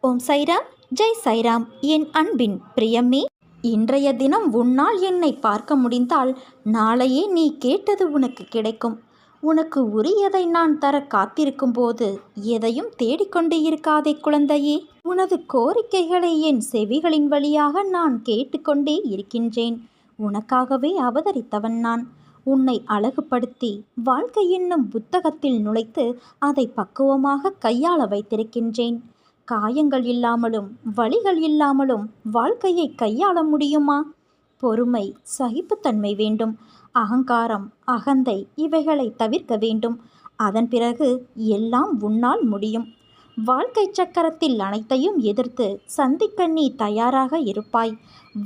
ஓம் சைராம், ஜெய் சைராம். என் அன்பின் பிரியமே, இன்றைய தினம் உன்னால் என்னை பார்க்க முடிந்தால் நாளையே நீ கேட்டது உனக்கு கிடைக்கும். உனக்கு உரியதை நான் தர காத்திருக்கும் போது எதையும் தேடிக்கொண்டு இருக்காதே குழந்தையே. உனது கோரிக்கைகளை என் செவிகளின் வழியாக நான் கேட்டுக்கொண்டே இருக்கின்றேன். உனக்காகவே அவதரித்தவன் நான். உன்னை அழகுபடுத்தி வாழ்க்கை என்னும் புத்தகத்தில் நுழைத்து அதை பக்குவமாக கையாள வைத்திருக்கின்றேன். காயங்கள் இல்லாமலும் வலிகள் இல்லாமலும் வாழ்க்கையை கையாள முடியுமா? பொறுமை, சகிப்புத்தன்மை வேண்டும். அகங்காரம், அகந்தை இவைகளை தவிர்க்க வேண்டும். அதன் பிறகு எல்லாம் உன்னால் முடியும். வாழ்க்கை சக்கரத்தில் அனைத்தையும் எதிர்த்து சந்திக்க நீ தயாராக இருப்பாய்.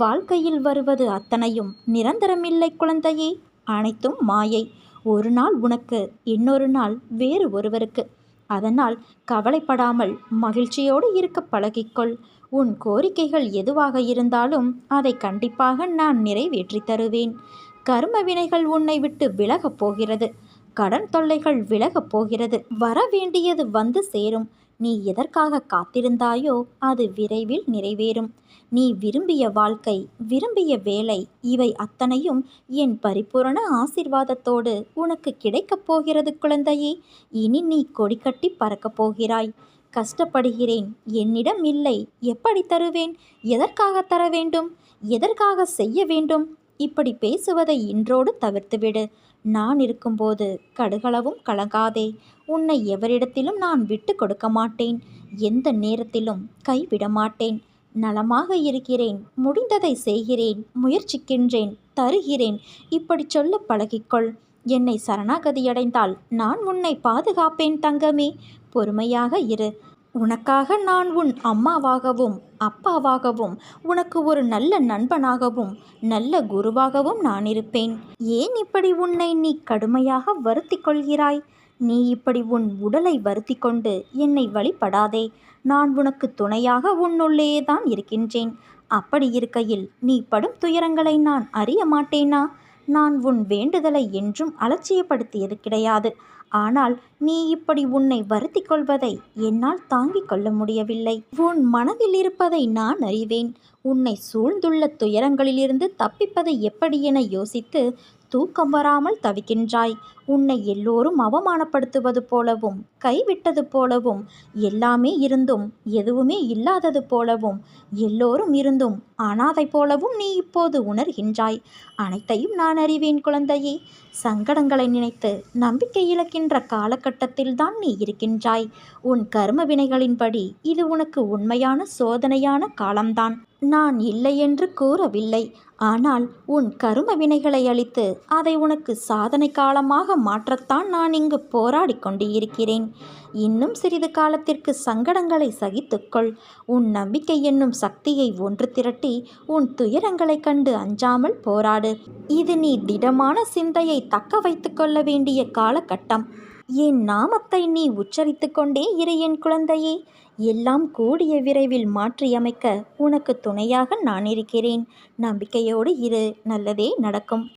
வாழ்க்கையில் வருவது அத்தனையும் நிரந்தரமில்லை குழந்தையே. அனைத்தும் மாயை. ஒரு நாள் உனக்கு, இன்னொரு நாள் வேறு ஒருவருக்கு. அதனால் கவலைப்படாமல் மகிழ்ச்சியோடு இருக்க பழகிக்கொள். உன் கோரிக்கைகள் எதுவாக இருந்தாலும் அதை கண்டிப்பாக நான் நிறைவேற்றி தருவேன். கர்ம வினைகள் உன்னை விட்டு விலகப் போகிறது. கடன் தொல்லைகள் விலகப் போகிறது. வர வேண்டியது வந்து சேரும். நீ எதற்காக காத்திருந்தாயோ அது விரைவில் நிறைவேறும். நீ விரும்பிய வாழ்க்கை, விரும்பிய வேலை இவை அத்தனையும் என் பரிபூரண ஆசீர்வாதத்தோடு உனக்கு கிடைக்கப் போகிறது குழந்தையே. இனி நீ கொடி கட்டி பறக்கப் போகிறாய். கஷ்டப்படுகிறேன், என்னிடம் இல்லை, எப்படி தருவேன், எதற்காக தர வேண்டும், எதற்காக செய்ய வேண்டும், இப்படி பேசுவதை இன்றோடு தவிர்த்துவிடு. நான் இருக்கும்போது கடுகளவும் கலங்காதே. உன்னை எவரிடத்திலும் நான் விட்டு கொடுக்க மாட்டேன். எந்த நேரத்திலும் கைவிட மாட்டேன். நலமாக இருக்கிறேன், முடிந்ததை செய்கிறேன், முயற்சிக்கின்றேன், தருகிறேன், இப்படி சொல்ல பழகிக்கொள். என்னை சரணாகதியடைந்தால் நான் உன்னை பாதுகாப்பேன் தங்கமே. பொறுமையாக இரு. உனக்காக நான் உன் அம்மாவாகவும் அப்பாவாகவும் உனக்கு ஒரு நல்ல நண்பனாகவும் நல்ல குருவாகவும் நான் இருப்பேன். ஏன் இப்படி உன்னை நீ கடுமையாக வருத்தி கொள்கிறாய்? நீ இப்படி உன் உடலை வருத்தி கொண்டு என்னை வழிபடாதே. நான் உனக்கு துணையாக உன்னுள்ளேயே தான் இருக்கின்றேன். அப்படி இருக்கையில் நீ படும் துயரங்களை நான் அறிய மாட்டேனா? நான் உன் வேண்டுதலை என்றும் அலட்சியப்படுத்தியது கிடையாது. ஆனால் நீ இப்படி உன்னை வருத்தி கொள்வதை என்னால் தாங்கிக் கொள்ள முடியவில்லை. உன் மனதில் இருப்பதை நான் அறிவேன். உன்னை சூழ்ந்துள்ள துயரங்களிலிருந்து தப்பிப்பது எப்படி என யோசித்து தூக்கம் வராமல் தவிக்கின்றாய். உன்னை எல்லோரும் அவமானப்படுத்துவது போலவும், கைவிட்டது போலவும், எல்லாமே இருந்தும் எதுவுமே இல்லாதது போலவும், எல்லோரும் இருந்தும் அனாதை போலவும் நீ இப்போது உணர்கின்றாய். அனைத்தையும் நான் அறிவேன் குழந்தையே. சங்கடங்களை நினைத்து நம்பிக்கை இழக்கின்ற காலகட்டத்தில்தான் நீ இருக்கின்றாய். உன் கர்ம வினைகளின்படி இது உனக்கு உண்மையான சோதனையான காலம்தான். நான் இல்லை என்று கூறவில்லை. ஆனால் உன் கரும வினைகளை அழித்து அதை உனக்கு சாதனை காலமாக மாற்றத்தான் நான் இங்கு போராடி கொண்டு இருக்கிறேன். இன்னும் சிறிது காலத்திற்கு சங்கடங்களை சகித்துக்கொள். உன் நம்பிக்கை என்னும் சக்தியை ஒன்று திரட்டி உன் துயரங்களை கண்டு அஞ்சாமல் போராடு. இது நீ திடமான சிந்தையை தக்க வைத்து கொள்ள வேண்டிய காலகட்டம். என் நாமத்தை நீ உச்சரித்து கொண்டே இரு என் குழந்தையே. எல்லாம் கூடிய விரைவில் மாற்றியமைக்க உனக்கு துணையாக நான் இருக்கிறேன். நம்பிக்கையோடு இரு, நல்லதே நடக்கும்.